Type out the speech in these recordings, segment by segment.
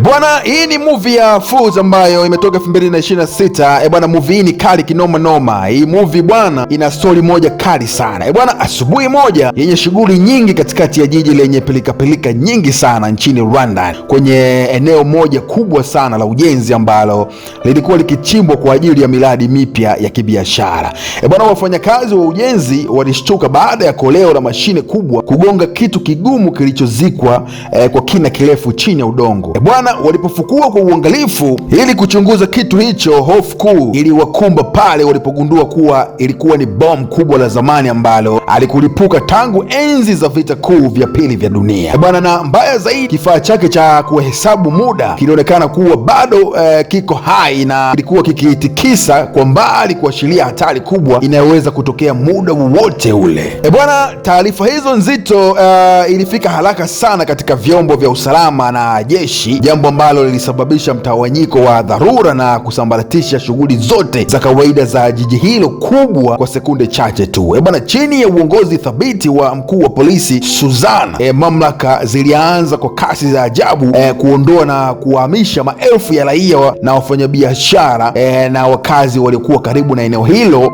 Bwana, hii ni movie ya Fools ambayo imetoka 2026. Bwana, movie hii ni kali kinoma noma. Hii movie bwana ina story moja kali sana. Bwana, asubuhi moja yenye shughuli nyingi katikati ya jiji lenye pilika nyingi sana nchini Rwanda, kwenye eneo moja kubwa sana la ujenzi ambalo lilikuwa likichimbwa kwa ajili ya miradi mipya ya kibiashara. Bwana, wafanyakazi wa ujenzi walishtuka baada ya koleo la mashine kubwa kugonga kitu kigumu kilichozikwa kwa kina kirefu chini ya udongo. Bwana, walipofukua kwa uangalifu ili kuchunguza kitu hicho, hofu kuu iliwakumba pale walipogundua kuwa ilikuwa ni bomu kubwa la zamani ambalo alikulipuka tangu enzi za vita kuu vya pili vya dunia. Bwana, na mbaya zaidi, kifaa chake cha kuhesabu muda kilionekana kuwa bado kiko hai na kilikuwa kikitikisa kwa mbali kuashiria hatari kubwa inayoweza kutokea muda wowote ule. Bwana, taarifa hizo nzito ilifika haraka sana katika vyombo vya usalama na jeshi, jambo ambalo lilisababisha mtawanyiko wa dharura na kusambaratisha shughuli zote za kawaida za jiji hilo kubwa kwa sekunde chache tu. Bwana, chini ya uongozi thabiti wa mkuu wa polisi Suzana, mamlaka zilianza kwa kasi za ajabu kuondoa na kuhamisha maelfu ya raia na wafanyabiashara na wakazi waliokuwa karibu na eneo hilo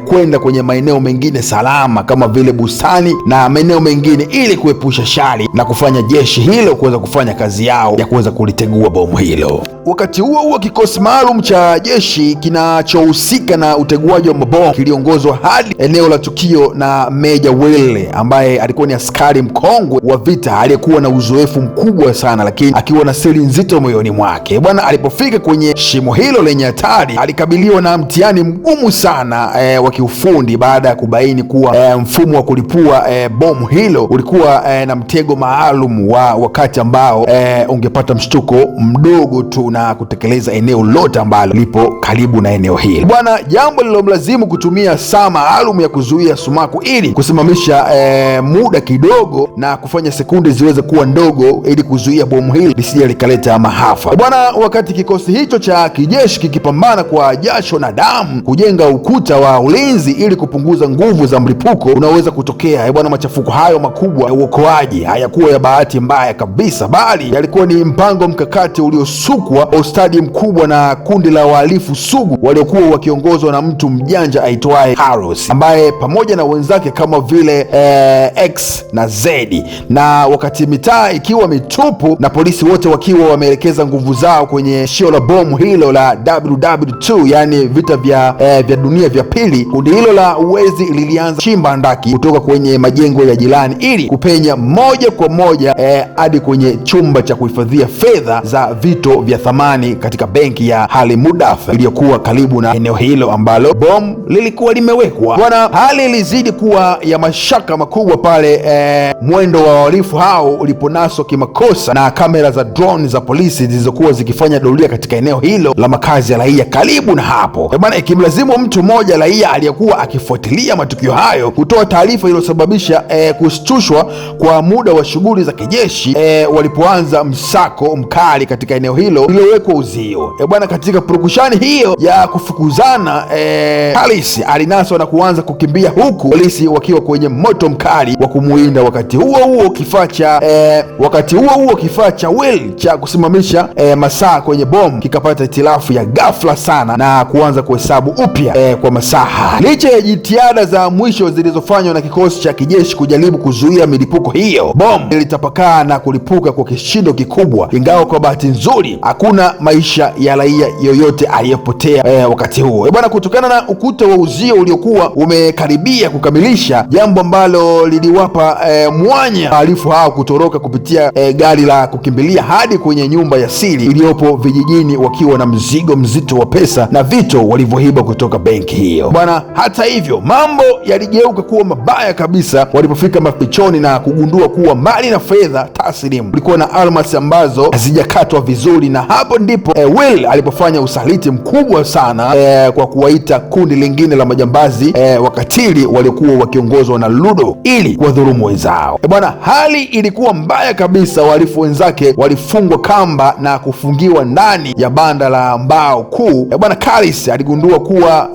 kwenda kwenye maeneo mengine salama kama vile bustani na maeneo mengine, ili kuepusha shari na kufanya jeshi hilo kuweza kufanya kazi yao ya kuweza kulitegua bomu hilo. Wakati huo kikosi maalum cha jeshi kinachohusika na uteguaji wa mabomu kiliongozwa hadi eneo la tukio na Meja Welle, ambaye alikuwa ni askari mkongwe wa vita aliyekuwa na uzoefu mkubwa sana, lakini akiwa na siri nzito moyoni mwake. Bwana, alipofika kwenye shimo hilo lenye hatari, alikabiliwa na mtihani mgumu sana wa kiufundi baada ya kubaini kuwa mfumo wa kulipua bomu hilo ulikuwa na mtego maalum wa wakati ambao ungepata mshtuko mdogo tu na kutekeleza eneo lote ambalo lipo karibu na eneo hili. Bwana, jambo lilomlazimu kutumia saa maalum ya kuzuia sumaku ili kusimamisha muda kidogo na kufanya sekunde ziweze kuwa ndogo ili kuzuia bomu hili lisije likaleta maafa. Bwana, wakati kikosi hicho cha kijeshi kikipambana kwa jasho na damu kujenga ukuta wa ulinzi ili kupunguza nguvu za mlipuko unaweza kutokea, bwana, machafuko hayo makubwa ya uokoaji hayakuwa ya bahati mbaya kabisa, bali yalikuwa ni mpango mkakati uliosukwa kwa ustadi mkubwa na kundi la wahalifu sugu waliokuwa wakiongozwa na mtu mjanja aitwaye Carlos, ambaye pamoja na wenzake kama vile X na Z, na wakati mitaa ikiwa mitupu na polisi wote wakiwa wameelekeza nguvu zao kwenye shio la bomu hilo la WW2, yani vita vya dunia vya pili, kundi hilo la uwezi lilianza chimba handaki kutoka kwenye majengo ya jirani ili kupenya moja kwa moja hadi kwenye chumba cha kuhifadhia fedha za vito vya thamani katika benki ya Hali Mudaf iliyokuwa karibu na eneo hilo ambalo bomu lilikuwa limewekwa. Bwana, hali ilizidi kuwa ya mashaka makubwa pale mwendo wa wahalifu hao uliponaswa kimakosa na kamera za drone za polisi zilizokuwa zikifanya doria katika eneo hilo la makazi ya raia karibu na hapo. Bwana, ikimlazimu mtu mmoja raia aliyekuwa akifuatilia matukio hayo kutoa taarifa iliyosababisha kushtushwa kwa muda wa shughuli za kijeshi walipoanza msako mkali katika eneo hilo lililowekwa uzio. Bwana, katika purukushani hiyo ya kufukuzana, Carlos alinaswa na kuanza kukimbia huku polisi wakiwa kwenye moto mkali wa kumuinda. Wakati huo kifaa cha Will cha kusimamisha masaa kwenye bomu kikapata hitilafu ya ghafla sana na kuanza kuhesabu upya kwa masaha. Licha ya jitihada za mwisho zilizofanywa na kikosi cha kijeshi kujaribu kuzuia milipuko hiyo, bomu lilitapakaa na kulipuka kwa kishindo kikubwa, ingawa kwa bahati nzuri hakuna maisha ya raia yoyote aliyepotea wakati huo. Bwana, kutokana na ukuta wa uzio uliokuwa umekaribia kukamilisha, jambo ambalo liliwapa mwanya wahalifu hao kutoroka kupitia gari la kukimbilia hadi kwenye nyumba ya siri iliyopo vijijini wakiwa na mzigo mzito wa pesa na vito walivyoiba kutoka benki hiyo. Bwana, hata hivyo mambo yaligeuka kuwa mabaya kabisa walipofika mafichoni na kugundua kuwa mbali na fedha taslimu kulikuwa na almasi ambazo hazijakatwa vizuri, na hapo ndipo Will alipofanya usaliti mkubwa sana kwa kuwaita kundi lingine la majambazi wakatili waliokuwa wakiongozwa na Ludo ili kuwadhulumu wenzao. Bwana, hali ilikuwa mbaya kabisa. Wahalifu wenzake walifungwa kamba na kufungiwa ndani ya banda la mbao kuu. Bwana, Carlos aligundua kuwa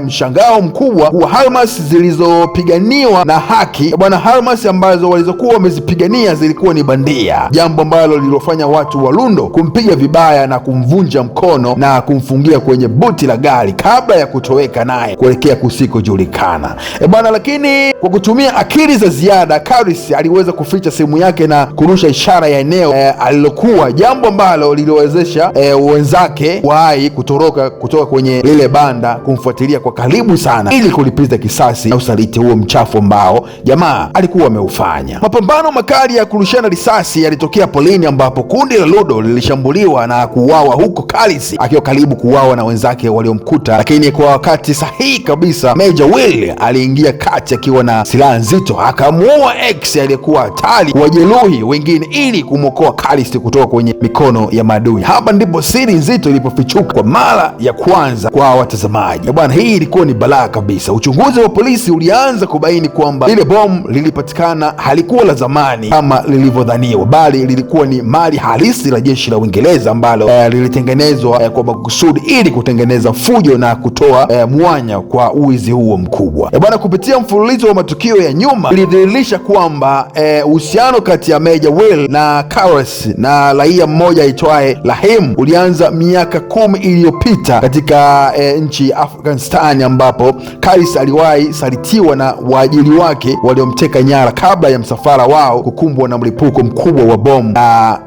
mshangao mkubwa kuwa almasi zilizopiganiwa na haki, bwana, almasi ambazo walizokuwa wamezipigania zilikuwa ni bandia, jambo ambalo lilofanya watu watu wa Lundo kumpiga vibaya na kumvunja mkono na kumfungia kwenye buti la gari kabla ya kutoweka naye kuelekea kusikojulikana. Bwana, lakini kwa kutumia akili za ziada, Karis aliweza kuficha simu yake na kurusha ishara ya eneo alilokuwa, jambo ambalo liliwezesha wenzake wahi kutoroka kutoka kwenye lile banda kumfuatilia kwa karibu sana ili kulipiza kisasi na usaliti huo mchafu ambao jamaa alikuwa ameufanya. Mapambano makali ya kurushana risasi yalitokea polini, ambapo kundi la Lundo lilishambuliwa na kuuawa, huko Karis akiwa karibu kuuawa na wenzake waliomkuta. Lakini kwa wakati sahihi kabisa, Major Will aliingia kati akiwa na silaha nzito, akamuua X aliyekuwa hatari, kuwajeruhi wengine ili kumwokoa Karis kutoka kwenye mikono ya maadui. Hapa ndipo siri nzito ilipofichuka kwa mara ya kwanza kwa watazamaji. Bwana, hii ilikuwa ni balaa kabisa. Uchunguzi wa polisi ulianza kubaini kwamba lile bomu lilipatikana halikuwa la zamani kama lilivyodhaniwa, bali lilikuwa ni mali halisi la jeshi la Uingereza ambalo lilitengenezwa kwa makusudi ili kutengeneza fujo na kutoa mwanya kwa uwizi huo mkubwa. Bwana, kupitia mfululizo wa matukio ya nyuma ilidhihirisha kwamba uhusiano kati ya Major Will na Karis na raia mmoja aitwaye Rahim ulianza miaka 10 iliyopita katika nchi ya Afghanistan, ambapo Karis aliwahi salitiwa na waajiri wake waliomteka nyara kabla ya msafara wao kukumbwa na mlipuko mkubwa wa bomu na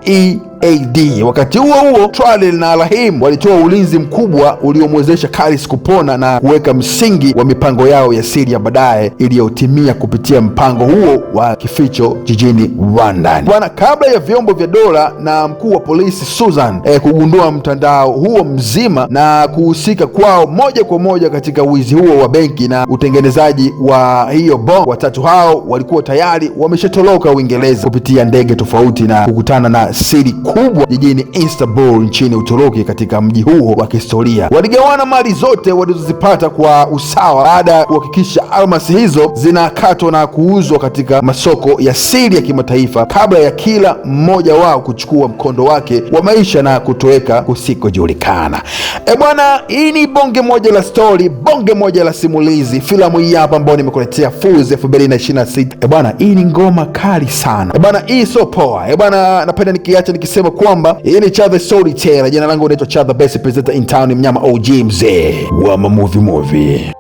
AD. Wakati huo huo, Trudell na Rahim walitoa ulinzi mkubwa uliomwezesha Karis kupona na kuweka msingi wa mipango yao ya siri ya baadaye iliyotimia kupitia mpango huo wa kificho jijini London. Bwana, kabla ya vyombo vya dola na mkuu wa polisi Susan kugundua mtandao huo mzima na kuhusika kwao moja kwa moja katika wizi huo wa benki na utengenezaji wa hiyo bomu, watatu hao walikuwa tayari wameshatoroka Uingereza kupitia ndege tofauti na kukutana na siri kubwa jijini Istanbul nchini Uturuki. Katika mji huo wa kihistoria waligawana mali zote walizozipata kwa usawa baada ya kuhakikisha almasi hizo zinakatwa na kuuzwa katika masoko ya siri ya kimataifa kabla ya kila mmoja wao kuchukua mkondo wake wa maisha na kutoweka kusikojulikana. Bwana, hii ni bonge moja la story, bonge moja la simulizi, filamu hii hapa ambayo nimekuletea Fools 2026. Bwana, hii ni ngoma kali sana. Bwana, hii sio poa. Bwana, napenda nikiacha nikisema kwamba hii ni Cha The Storyteller. Jina langu naitwa Cha The Best Presenter in Town, mnyama OG, mzee wa movie.